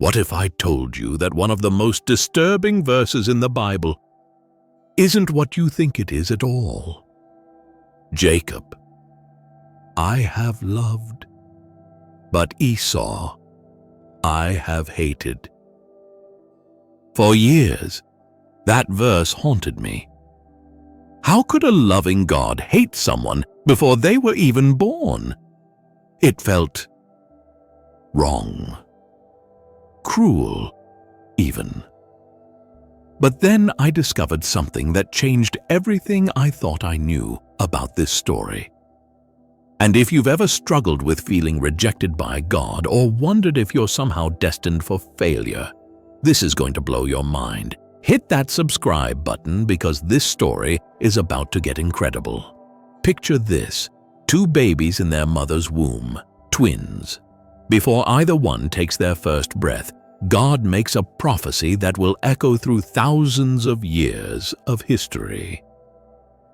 What if I told you that one of the most disturbing verses in the Bible isn't what you think it is at all? Jacob, I have loved, but Esau, I have hated. For years, that verse haunted me. How could a loving God hate someone before they were even born? It felt wrong, cruel even. But then I discovered something that changed everything I thought I knew about this story. And if you've ever struggled with feeling rejected by God or wondered if you're somehow destined for failure, this is going to blow your mind. Hit that subscribe button because this story is about to get incredible. Picture this: 2 babies in their mother's womb, twins. Before either one takes their first breath, God makes a prophecy that will echo through thousands of years of history.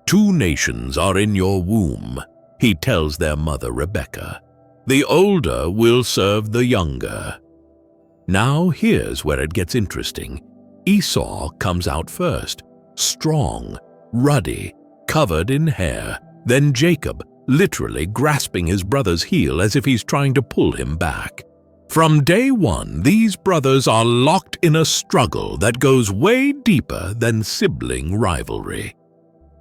2 nations are in your womb, he tells their mother Rebecca. The older will serve the younger. Now here's where it gets interesting. Esau comes out first, strong, ruddy, covered in hair. Then Jacob, literally grasping his brother's heel as if he's trying to pull him back. From day one, these brothers are locked in a struggle that goes way deeper than sibling rivalry.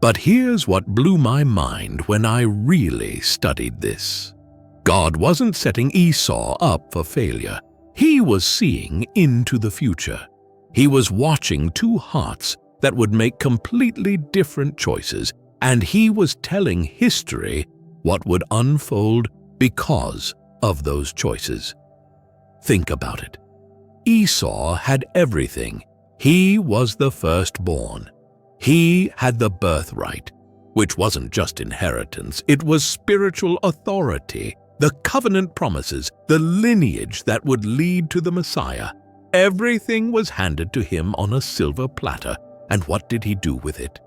But here's what blew my mind when I really studied this. God wasn't setting Esau up for failure. He was seeing into the future. He was watching 2 hearts that would make completely different choices, and he was telling history what would unfold because of those choices. Think about it. Esau had everything. He was the firstborn. He had the birthright, which wasn't just inheritance, it was spiritual authority, the covenant promises, the lineage that would lead to the Messiah. Everything was handed to him on a silver platter, and what did he do with it?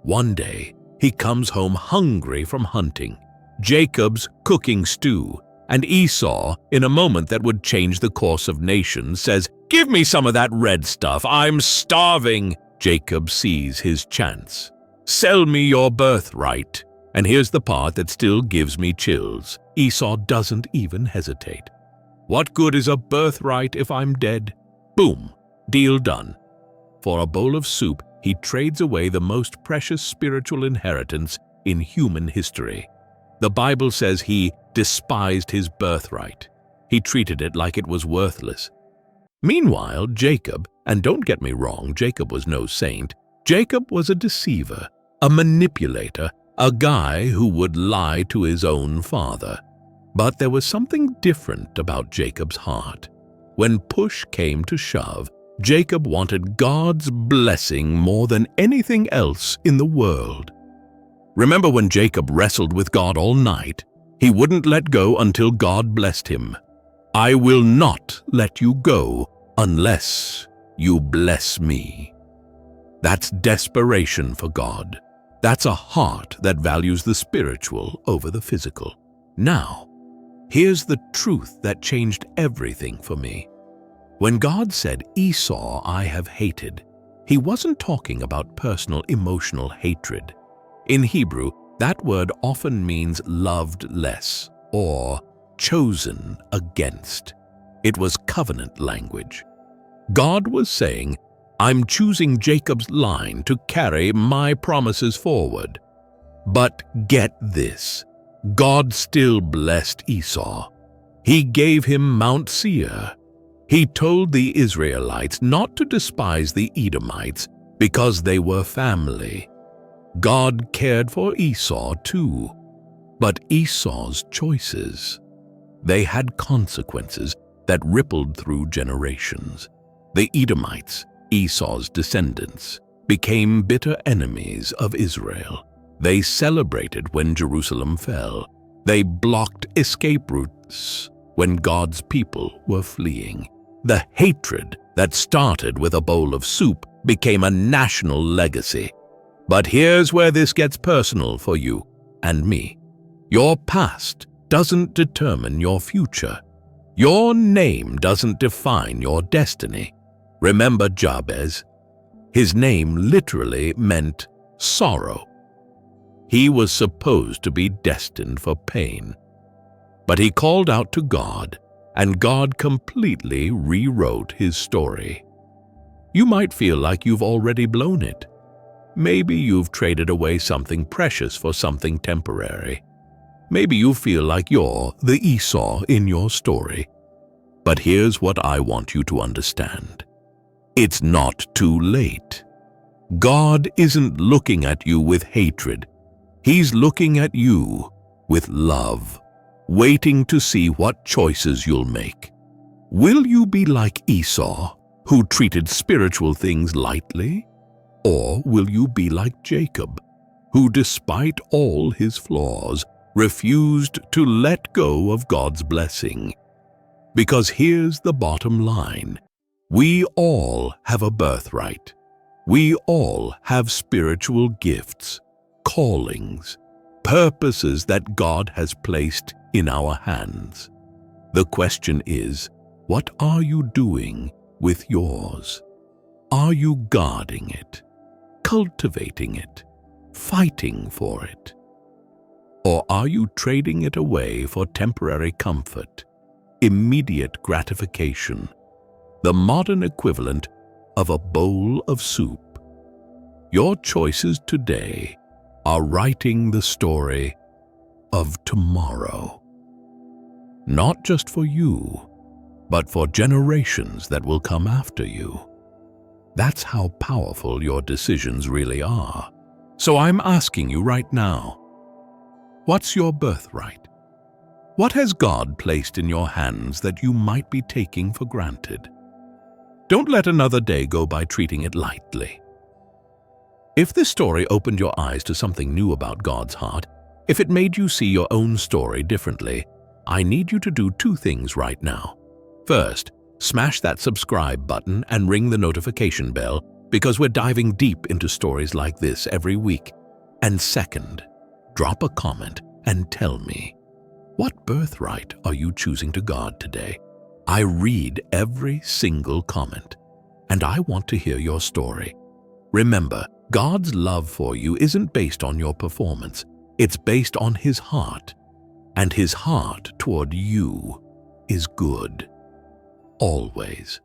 One day, he comes home hungry from hunting. Jacob's cooking stew, and Esau, in a moment that would change the course of nations, says, "Give me some of that red stuff, I'm starving." Jacob sees his chance. "Sell me your birthright." And here's the part that still gives me chills. Esau doesn't even hesitate. "What good is a birthright if I'm dead?" Boom, deal done. For a bowl of soup, he trades away the most precious spiritual inheritance in human history. The Bible says he despised his birthright. He treated it like it was worthless. Meanwhile, Jacob, and don't get me wrong, Jacob was no saint. Jacob was a deceiver, a manipulator, a guy who would lie to his own father. But there was something different about Jacob's heart. When push came to shove, Jacob wanted God's blessing more than anything else in the world. Remember when Jacob wrestled with God all night? He wouldn't let go until God blessed him. "I will not let you go unless you bless me." That's desperation for God. That's a heart that values the spiritual over the physical. Now, here's the truth that changed everything for me. When God said, "Esau I have hated," he wasn't talking about personal emotional hatred. In Hebrew, that word often means loved less or chosen against. It was covenant language. God was saying, "I'm choosing Jacob's line to carry my promises forward." But get this, God still blessed Esau. He gave him Mount Seir. He told the Israelites not to despise the Edomites because they were family. God cared for Esau too, but Esau's choices, they had consequences that rippled through generations. The Edomites, Esau's descendants, became bitter enemies of Israel. They celebrated when Jerusalem fell. They blocked escape routes when God's people were fleeing. The hatred that started with a bowl of soup became a national legacy. But here's where this gets personal for you and me. Your past doesn't determine your future. Your name doesn't define your destiny. Remember Jabez? His name literally meant sorrow. He was supposed to be destined for pain. But he called out to God, and God completely rewrote his story. You might feel like you've already blown it. Maybe you've traded away something precious for something temporary. Maybe you feel like you're the Esau in your story. But here's what I want you to understand. It's not too late. God isn't looking at you with hatred. He's looking at you with love, waiting to see what choices you'll make. Will you be like Esau, who treated spiritual things lightly? Or will you be like Jacob, who despite all his flaws, refused to let go of God's blessing? Because here's the bottom line. We all have a birthright. We all have spiritual gifts, callings, purposes that God has placed in our hands. The question is, what are you doing with yours? Are you guarding it, cultivating it, fighting for it? Or are you trading it away for temporary comfort, immediate gratification, the modern equivalent of a bowl of soup? Your choices today are writing the story of tomorrow. Not just for you, but for generations that will come after you. That's how powerful your decisions really are. So I'm asking you right now, what's your birthright? What has God placed in your hands that you might be taking for granted? Don't let another day go by treating it lightly. If this story opened your eyes to something new about God's heart, if it made you see your own story differently, I need you to do two things right now. First, smash that subscribe button and ring the notification bell, because we're diving deep into stories like this every week. And second, drop a comment and tell me, what birthright are you choosing to guard today? I read every single comment, and I want to hear your story. Remember, God's love for you isn't based on your performance. It's based on His heart, and His heart toward you is good. Always.